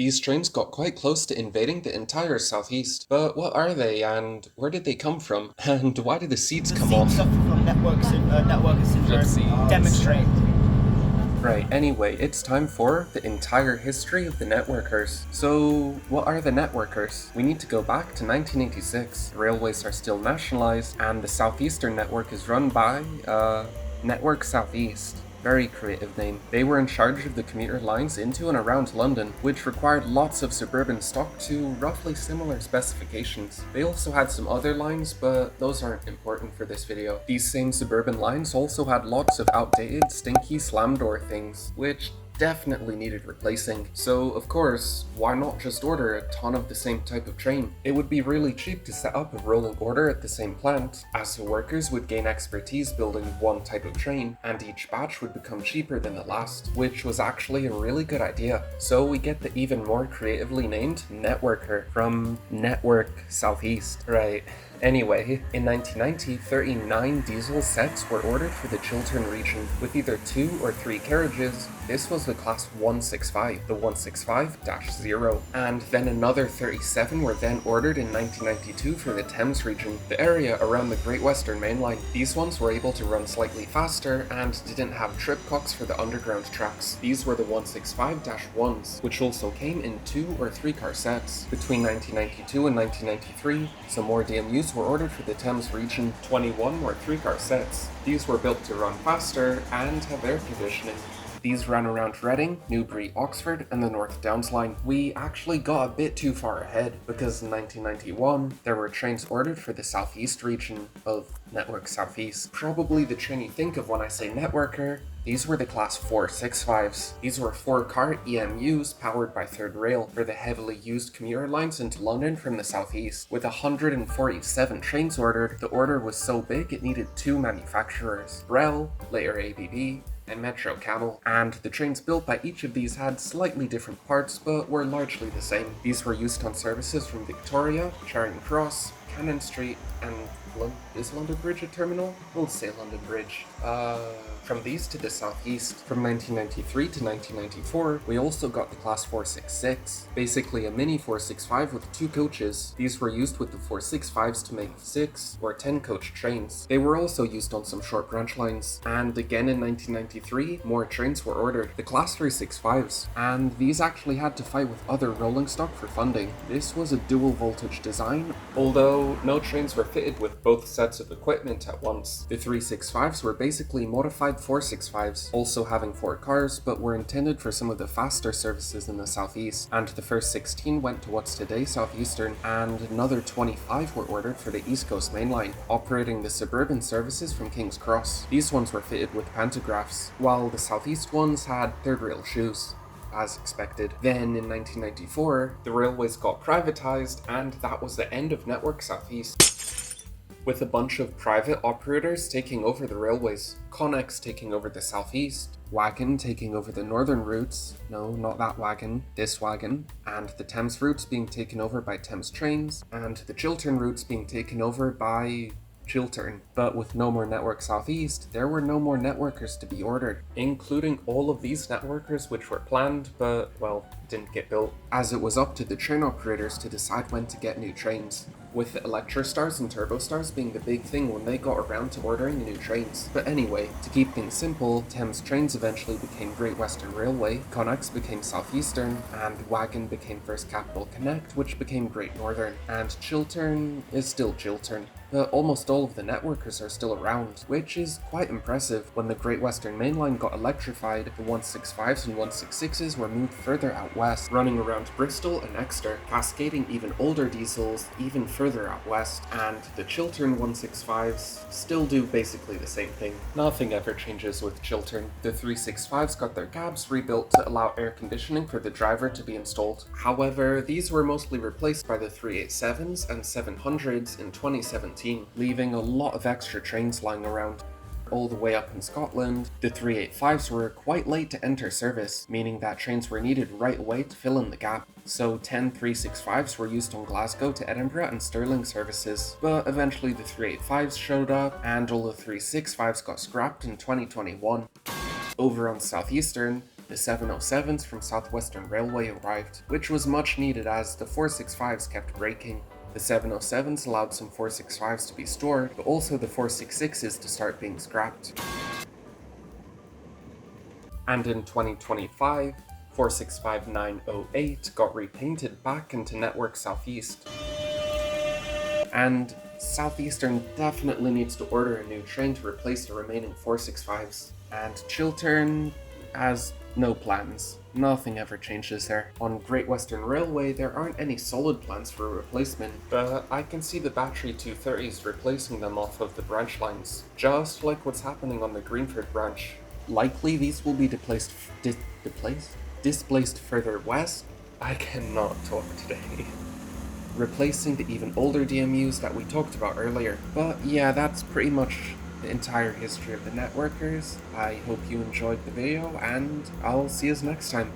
These trains got quite close to invading the entire southeast. But what are they, and where did they come from? And why did the seeds The come seeds off? suffer from networker syndrome. Demonstrate. Right, anyway, it's time for the entire history of the networkers. So, what are the networkers? We need to go back to 1986. Railways are still nationalized, and the Southeastern network is run by, Network Southeast. Very creative name. They were in charge of the commuter lines into and around London, which required lots of suburban stock to roughly similar specifications. They also had some other lines, but those aren't important for this video. These same suburban lines also had lots of outdated, stinky slam door things, which definitely needed replacing. So of course, why not just order a ton of the same type of train? It would be really cheap to set up a rolling order at the same plant, as the workers would gain expertise building one type of train, and each batch would become cheaper than the last, which was actually a really good idea. So we get the even more creatively named Networker from Network Southeast. Right. Anyway, in 1990, 39 diesel sets were ordered for the Chiltern region, with either 2 or 3 carriages. This was the class 165, the 165-0, and then another 37 were then ordered in 1992 for the Thames region, the area around the Great Western Main Line. These ones were able to run slightly faster and didn't have tripcocks for the underground tracks. These were the 165-1s, which also came in 2 or 3 car sets. Between 1992 and 1993, some more DMUs were ordered for the Thames region. 21 were 3-car sets. These were built to run faster and have air conditioning. These ran around Reading, Newbury, Oxford, and the North Downs line. We actually got a bit too far ahead, because in 1991, there were trains ordered for the southeast region of Network Southeast. Probably the train you think of when I say networker. These were the class 465s. These were 4-car EMUs powered by Third Rail for the heavily used commuter lines into London from the southeast. With 147 trains ordered, the order was so big it needed 2 manufacturers, Brel, later ABB, and Metro Camel, and the trains built by each of these had slightly different parts but were largely the same. These were used on services from Victoria, Charing Cross, Cannon Street, and is London Bridge a terminal? We'll say London Bridge. From these to the southeast, from 1993 to 1994, we also got the class 466, basically a mini 465 with 2 coaches. These were used with the 465s to make 6 or 10 coach trains. They were also used on some short branch lines, and again in 1993, more trains were ordered, the class 365s, and these actually had to fight with other rolling stock for funding. This was a dual voltage design, although no trains were fitted with both sets of equipment at once. The 365s were basically modified 465s, also having 4 cars, but were intended for some of the faster services in the southeast, and the first 16 went to what's today Southeastern, and another 25 were ordered for the East Coast Main Line, operating the suburban services from King's Cross. These ones were fitted with pantographs, while the southeast ones had third rail shoes, as expected. Then in 1994, the railways got privatized, and that was the end of Network Southeast, with a bunch of private operators taking over the railways. Connex taking over the southeast, Wagon taking over the northern routes, no, not that wagon, this wagon, and the Thames routes being taken over by Thames Trains, and the Chiltern routes being taken over by Chiltern. But with no more Network Southeast, there were no more networkers to be ordered, including all of these networkers which were planned but, well, didn't get built, as it was up to the train operators to decide when to get new trains, with the Electrostars and Turbostars being the big thing when they got around to ordering the new trains. But anyway, to keep things simple, Thames Trains eventually became Great Western Railway, Connex became Southeastern, and Wagon became First Capital Connect, which became Great Northern, and Chiltern is still Chiltern. But almost all of the networkers are still around, which is quite impressive. When the Great Western Main Line got electrified, the 165s and 166s were moved further out west, running around Bristol and Exeter, cascading even older diesels even further out west, and the Chiltern 165s still do basically the same thing. Nothing ever changes with Chiltern. The 365s got their cabs rebuilt to allow air conditioning for the driver to be installed. However, these were mostly replaced by the 387s and 700s in 2017. Leaving a lot of extra trains lying around. All the way up in Scotland, the 385s were quite late to enter service, meaning that trains were needed right away to fill in the gap. So 10 365s were used on Glasgow to Edinburgh and Stirling services, but eventually the 385s showed up, and all the 365s got scrapped in 2021. Over on Southeastern, The 707s from Southwestern Railway arrived, which was much needed as the 465s kept breaking. The 707s allowed some 465s to be stored, but also the 466s to start being scrapped. And in 2025, 465908 got repainted back into Network Southeast. And Southeastern definitely needs to order a new train to replace the remaining 465s. And Chiltern has no plans. Nothing ever changes there. On Great Western Railway, there aren't any solid plans for a replacement, but I can see the battery 230s replacing them off of the branch lines, just like what's happening on the Greenford branch. Likely these will be displaced further west. I cannot talk today. Replacing the even older DMUs that we talked about earlier. But yeah, that's pretty much the entire history of the networkers. I hope you enjoyed the video, and I'll see you next time.